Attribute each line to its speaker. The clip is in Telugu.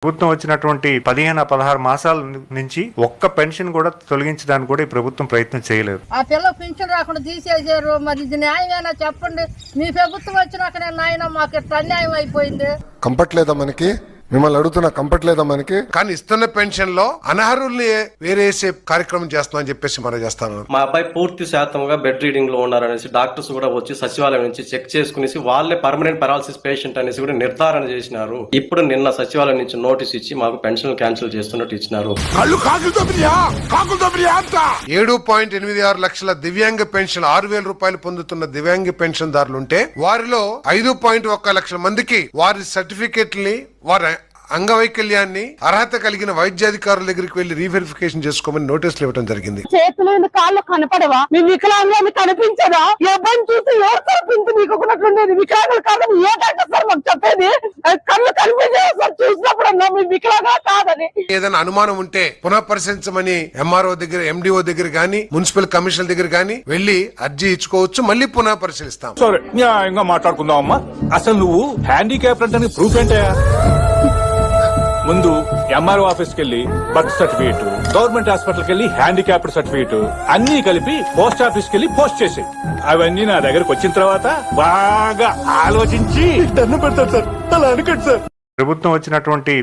Speaker 1: ప్రభుత్వం వచ్చినటువంటి 15-16 మాసాల నుంచి ఒక్క పెన్షన్ కూడా తొలగించడానికి కూడా ఈ ప్రభుత్వం ప్రయత్నం చేయలేదు.
Speaker 2: ఆ పిల్ల పెన్షన్ రాకుండా తీసేసారు. మరి ఇది న్యాయమేనా చెప్పండి? మీ ప్రభుత్వం వచ్చినాక నాయన మాకు ఇట్లా అన్యాయం అయిపోయింది.
Speaker 3: కంఫర్ట్ లేదా మనకి? మిమ్మల్ని అడుగుతున్నా, కంఫర్ట్ లేదా మనకి?
Speaker 4: కానీ ఇస్తున్న పెన్షన్ లో అనర్హుల్ని వేరేసే కార్యక్రమం చేస్తామని చెప్పేసి మనం చేస్తాను.
Speaker 5: మా అబ్బాయి పూర్తి శాతంగా బెడ్ రీడింగ్ లో ఉన్నారనేసి డాక్టర్స్ కూడా వచ్చి సచివాలయం నుంచి చెక్ చేసుకునేసి వాళ్ళే పర్మనెంట్ పెరాలసిస్ పేషెంట్ అనేసి కూడా నిర్ధారణ చేసినారు. ఇప్పుడు నిన్న సచివాలయం నుంచి నోటీస్ ఇచ్చి మాకు పెన్షన్ క్యాన్సిల్ చేస్తున్నట్టు ఇచ్చినారు.
Speaker 4: 7.86 లక్షల దివ్యాంగ పెన్షన్ 6,000 రూపాయలు పొందుతున్న దివ్యాంగ పెన్షన్ దారులుంటే వారిలో 5.1 లక్షల మందికి వారి సర్టిఫికెట్ని వారి అంగవైకల్యాన్ని అర్హత కలిగిన వైద్యాధికారుల దగ్గరికి వెళ్లి రీవెరిఫికేషన్ చేసుకోమని నోటీసులు ఇవ్వడం జరిగింది.
Speaker 6: చేతులు కాళ్ళు కనపడవా? మీ వికలాంగాన్ని కనిపించదా? ఎవరిని చూసి ఎవరు తప్పించి మీకు ఒకనట్లుండేది. వికలాంగులు కాదని ఏ డాక్టర్ సార్ మాకు చెప్పేది? కళ్ళు కనిపించే సార్ చూసినప్పుడు మీ వికలాంగా కాదని.
Speaker 4: ఏదైనా అనుమానం ఉంటే పునః పరిశీలించమని ఎంఆర్ఓ దగ్గర, ఎండిఓ దగ్గర గానీ, మున్సిపల్ కమిషనర్ దగ్గర గానీ వెళ్లి అర్జీ ఇచ్చుకోవచ్చు. మళ్ళీ పునః పరిశీలిస్తాం.
Speaker 7: సరే, న్యాయంగా మాట్లాడుకుందాం అమ్మా. అసలు నువ్వు హ్యాండిక్యాప్ అంటే ప్రూఫ్ ఏంటా? ముందు ఎంఆర్ఓ ఆఫీస్ కెళ్ళి బర్త్ సర్టిఫికేట్, గవర్నమెంట్ హాస్పిటల్ కెళ్ళి హ్యాండిక్యాప్డ్ సర్టిఫికేట్ అన్ని కలిపి పోస్ట్ ఆఫీస్ కెళ్ళి పోస్ట్ చేసి అవన్నీ నా దగ్గరకు వచ్చిన తర్వాత బాగా ఆలోచించి దండం పెడతారు సార్. అలా అనుకోండి సార్.
Speaker 1: ప్రభుత్వం వచ్చినటువంటి